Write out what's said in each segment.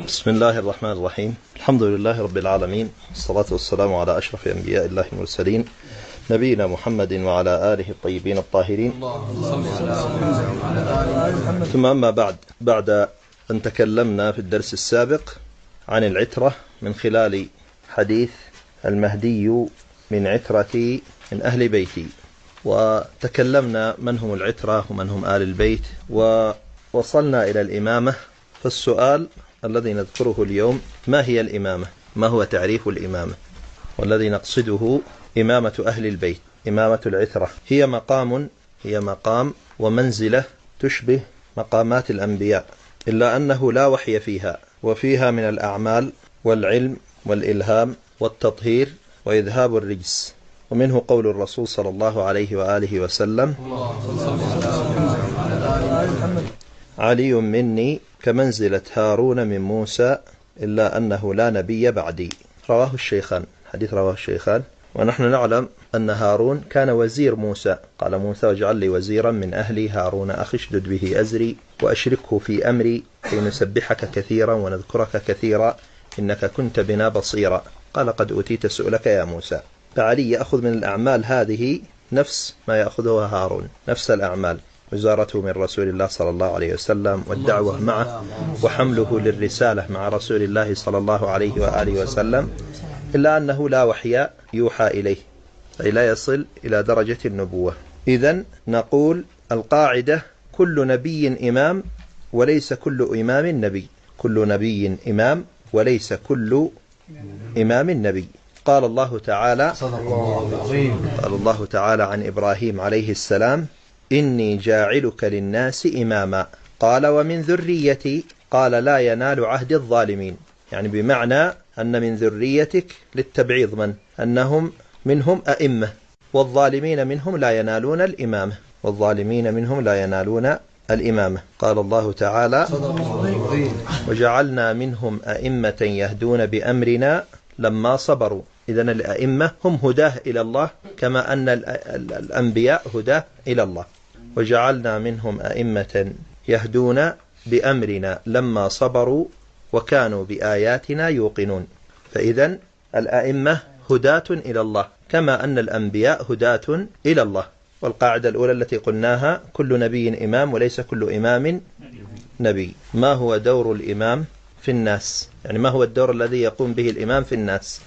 بسم الله الرحمن الرحيم. الحمد لله رب العالمين، الصلاة والسلام على أشرف أنبياء الله المرسلين، نبينا محمد وعلى آله الطيبين الطاهرين، ثم أما بعد أن تكلمنا في الدرس السابق عن العترة من خلال حديث المهدي من عترتي من أهل بيتي، وتكلمنا من هم العترة ومن هم آل البيت، ووصلنا إلى الإمامة. فالسؤال الذي نذكره اليوم: ما هي الإمامة؟ ما هو تعريف الإمامة؟ والذي نقصده إمامة أهل البيت، إمامة العترة. هي مقام ومنزلة تشبه مقامات الأنبياء، إلا أنه لا وحي فيها، وفيها من الأعمال والعلم والإلهام والتطهير وإذهاب الرجس. ومنه قول الرسول صلى الله عليه وآله وسلم: علي مني كمنزلة هارون من موسى إلا أنه لا نبي بعدي. رواه الشيخان، حديث رواه الشيخان. ونحن نعلم أن هارون كان وزير موسى، قال موسى: واجعل لي وزيرا من أهلي هارون أخي اشدد به أزري وأشركه في أمري كي نسبحك كثيرا ونذكرك كثيرا إنك كنت بنا بصيرا. قال: قد أوتيت سؤلك يا موسى. فعلي يأخذ من الأعمال هذه نفس ما يأخذها هارون، نفس الأعمال، وزارته من رسول الله صلى الله عليه وسلم، والدعوة معه، وحمله للرسالة مع رسول الله صلى الله عليه وآله وسلم، إلا أنه لا وحي يوحى إليه، أي لا يصل إلى درجة النبوة. إذن نقول القاعدة: كل نبي إمام وليس كل إمام نبي. كل نبي إمام وليس كل إمام نبي. قال الله تعالى عن إبراهيم عليه السلام: إني جاعلك للناس إماما. قال: ومن ذريتي. قال: لا ينال عهد الظالمين. يعني بمعنى أن من ذريتك للتبعيض، أنهم منهم أئمة، والظالمين منهم لا ينالون الإمامة، قال الله تعالى: وجعلنا منهم أئمة يهدون بأمرنا لما صبروا. إذن الأئمة هم هداه إلى الله، كما أن الأنبياء هداه إلى الله. وجعلنا منهم أئمة يهدون بأمرنا لما صبروا وكانوا بآياتنا يوقنون. فإذن الأئمة هداة إلى الله، كما أن الأنبياء هداة إلى الله. والقاعدة الأولى التي قلناها: كل نبي إمام وليس كل إمام نبي. ما هو دور الإمام في الناس؟ يعني ما هو الدور الذي يقوم به الإمام في الناس؟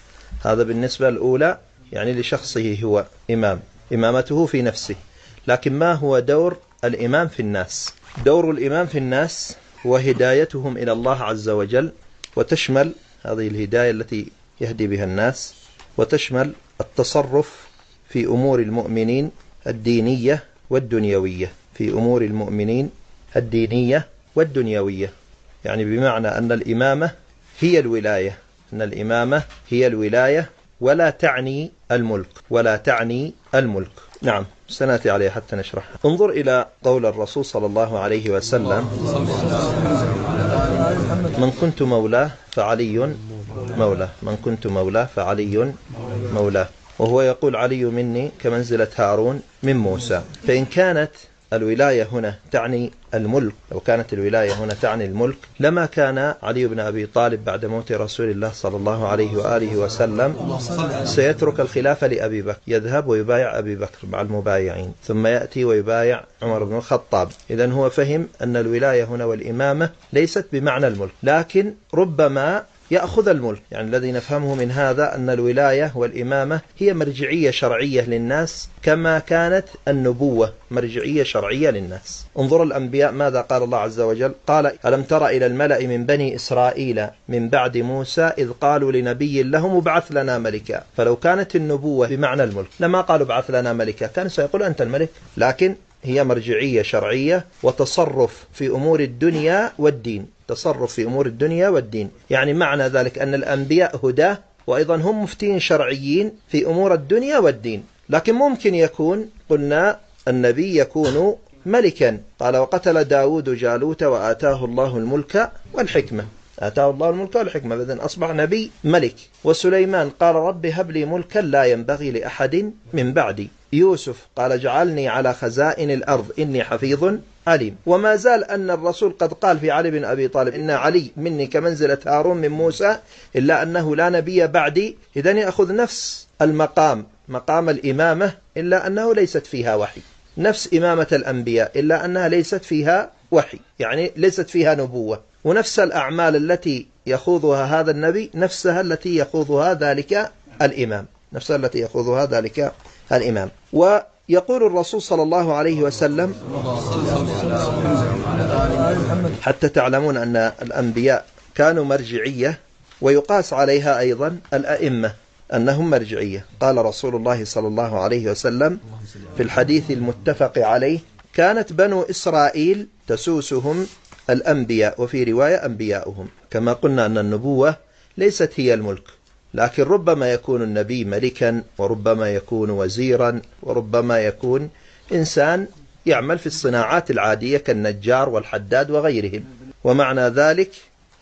هذا بالنسبة الأولى، يعني لشخصه هو إمام، إمامته في نفسه. لكن ما هو دور الإمام في الناس؟ دور الإمام في الناس هو هدايتهم إلى الله عز وجل، وتشمل هذه الهداية التي يهدي بها الناس، وتشمل التصرف في أمور المؤمنين الدينية والدنيوية، يعني بمعنى أن الإمامة هي الولاية، ولا تعني الملك. نعم، سنأتي عليه حتى نشرح. انظر إلى قول الرسول صلى الله عليه وسلم: من كنت مولاه فعلي مولاه. وهو يقول: علي مني كمنزلة هارون من موسى. فإن كانت الولاية هنا تعني الملك، لو كانت الولاية هنا تعني الملك، لما كان علي بن أبي طالب بعد موت رسول الله صلى الله عليه وآله وسلم سيترك الخلافة لأبي بكر، يذهب ويبايع أبي بكر مع المبايعين، ثم يأتي ويبايع عمر بن الخطاب. إذن هو فهم أن الولاية هنا والإمامة ليست بمعنى الملك، لكن ربما يأخذ الملك. يعني الذي نفهمه من هذا أن الولاية والإمامة هي مرجعية شرعية للناس، كما كانت النبوة مرجعية شرعية للناس. انظر الأنبياء ماذا قال الله عز وجل: قال: ألم تر إلى الملأ من بني إسرائيل من بعد موسى إذ قالوا لنبي لهم ابعث لنا ملكا. فلو كانت النبوة بمعنى الملك لما قالوا ابعث لنا ملكا، كان سيقول أنت الملك. لكن هي مرجعية شرعية وتصرف في أمور الدنيا والدين. يعني معنى ذلك أن الأنبياء هداه، وأيضا هم مفتين شرعيين في أمور الدنيا والدين. لكن ممكن يكون، قلنا، النبي يكون ملكا. قال: وقتل داود جالوت وآتاه الله الملك والحكمة. فإذن أصبح نبي ملك. وسليمان قال: رب هب لي ملكا لا ينبغي لأحد من بعدي. يوسف قال: اجعلني على خزائن الأرض إني حفيظ عليم. وما زال أن الرسول قد قال في علي بن أبي طالب إن علي مني كمنزلة هارون من موسى إلا أنه لا نبي بعدي. إذن يأخذ نفس المقام، مقام الإمامة، إلا أنه ليست فيها وحي، نفس إمامة الأنبياء إلا أنها ليست فيها وحي، يعني ليست فيها نبوة، ونفس الأعمال التي يخوضها هذا النبي نفسها التي يخوضها ذلك الإمام، نفسها التي يخوضها ذلك الإمام. ويقول الرسول صلى الله عليه وسلم حتى تعلمون أن الأنبياء كانوا مرجعية، ويقاس عليها أيضا الأئمة أنهم مرجعية. قال رسول الله صلى الله عليه وسلم في الحديث المتفق عليه: كانت بنو إسرائيل تسوسهم الأنبياء، وفي رواية أنبياؤهم. كما قلنا أن النبوة ليست هي الملك، لكن ربما يكون النبي ملكا، وربما يكون وزيرا، وربما يكون إنسان يعمل في الصناعات العادية كالنجار والحداد وغيرهم. ومعنى ذلك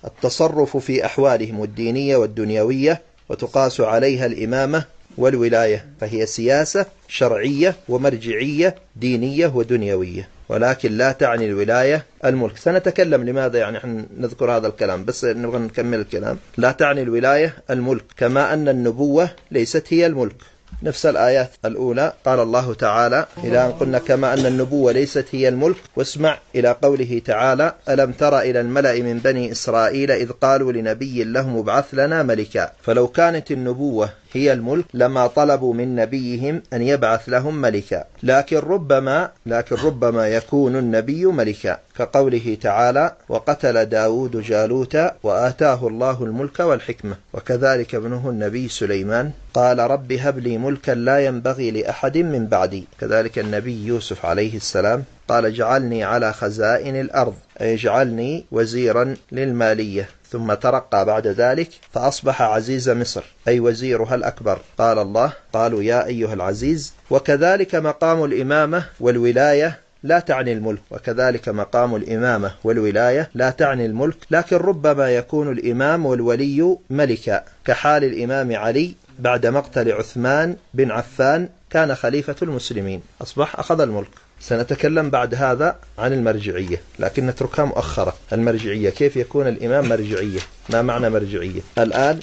التصرف في أحوالهم الدينية والدنيوية، وتقاس عليها الإمامة والولاية، فهي سياسة شرعية ومرجعية دينية ودنيوية، ولكن لا تعني الولاية الملك. سنتكلم لماذا يعني نذكر هذا الكلام، بس نبغى نكمل الكلام. لا تعني الولاية الملك، كما أن النبوة ليست هي الملك. نفس الآيات الأولى قال الله تعالى إلى أن قلنا كما أن النبوة ليست هي الملك. واسمع إلى قوله تعالى: ألم تر إلى الملأ من بني إسرائيل إذ قالوا لنبي لهم ابعث لنا ملكا. فلو كانت النبوة هي الملك لما طلبوا من نبيهم أن يبعث لهم ملكا، لكن ربما يكون النبي ملكا، كقوله تعالى: وقتل داود جالوت وآتاه الله الملك والحكمة وكذلك ابنه النبي سليمان قال رب هب لي ملكا لا ينبغي لأحد من بعدي. كذلك النبي يوسف عليه السلام قال: اجعلني على خزائن الأرض، أي اجعلني وزيرا للمالية. ثم ترقى بعد ذلك فأصبح عزيز مصر، أي وزيرها الأكبر. قال الله: قالوا يا أيها العزيز. وكذلك مقام الإمامة والولاية لا تعني الملك، وكذلك مقام الإمامة والولاية لا تعني الملك، لكن ربما يكون الإمام والولي ملكا، كحال الإمام علي بعد مقتل عثمان بن عفان كان خليفة المسلمين، أصبح أخذ الملك. سنتكلم بعد هذا عن المرجعية، لكن نتركها مؤخرة. المرجعية كيف يكون الإمام مرجعية، ما معنى مرجعية؟ الآن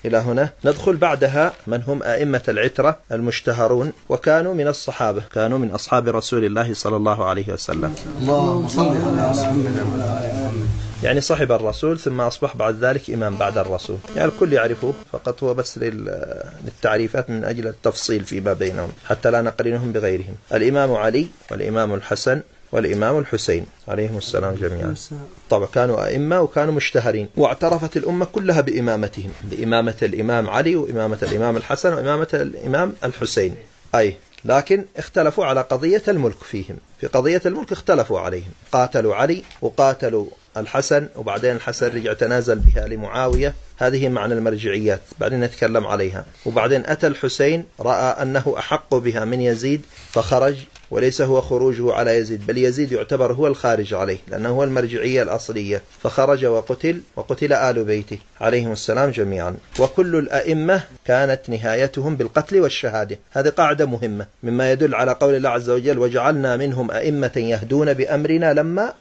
إلى هنا ندخل بعدها من هم أئمة العترة المشتهرون، وكانوا من الصحابة، كانوا من أصحاب رسول الله صلى الله عليه وسلم. اللهم صل على محمد. يعني صحب الرسول ثم أصبح بعد ذلك إمام بعد الرسول، يعني الكل يعرفه، فقط هو بس للتعريفات من أجل التفصيل فيما بينهم حتى لا نقرنهم بغيرهم. الإمام علي والإمام الحسن والإمام الحسين عليهم السلام جميعا. طبعا كانوا أئمة وكانوا مشتهرين، واعترفت الأمة كلها بإمامتهم، بإمامة الإمام علي وإمامة الإمام الحسن وإمامة الإمام الحسين. لكن اختلفوا على قضية الملك فيهم، في قضية الملك اختلفوا عليهم، قاتلوا علي وقاتلوا الحسن، وبعدين الحسن رجع تنازل بها لمعاوية. هذه معنى المرجعيات، بعدين نتكلم عليها. وبعدين أتى الحسين رأى أنه أحق بها من يزيد فخرج، وليس هو خروجه على يزيد، بل يزيد يعتبر هو الخارج عليه لأنه هو المرجعية الأصلية، فخرج وقتل آل بيته عليهم السلام جميعا. وكل الأئمة كانت نهايتهم بالقتل والشهادة. هذه قاعدة مهمة مما يدل على قول الله عز وجل: وجعلنا منهم أئمة يهدون بأمرنا لما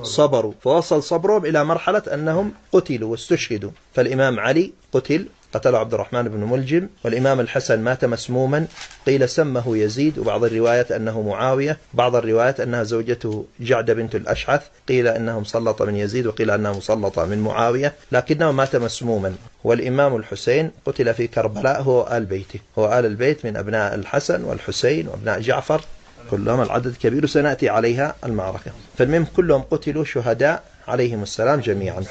صبروا. فوصل صبرهم إلى مرحلة أنهم قتلوا واستشهدوا. فالإمام علي قتل عبد الرحمن بن ملجم، والإمام الحسن مات مسموما، قيل سمه يزيد، وبعض الروايات أنه معاوية، بعض الروايات أنها زوجته جعدة بنت الأشعث، قيل أنه مسلط من يزيد وقيل أنها مسلطة من معاوية، لكنه مات مسموما. والإمام الحسين قتل في كربلاء هو آل بيته، هو آل البيت من أبناء الحسن والحسين وأبناء جعفر، كلهم العدد كبير وسنأتي عليها المعركة. فالمهم كلهم قتلوا شهداء عليهم السلام جميعا.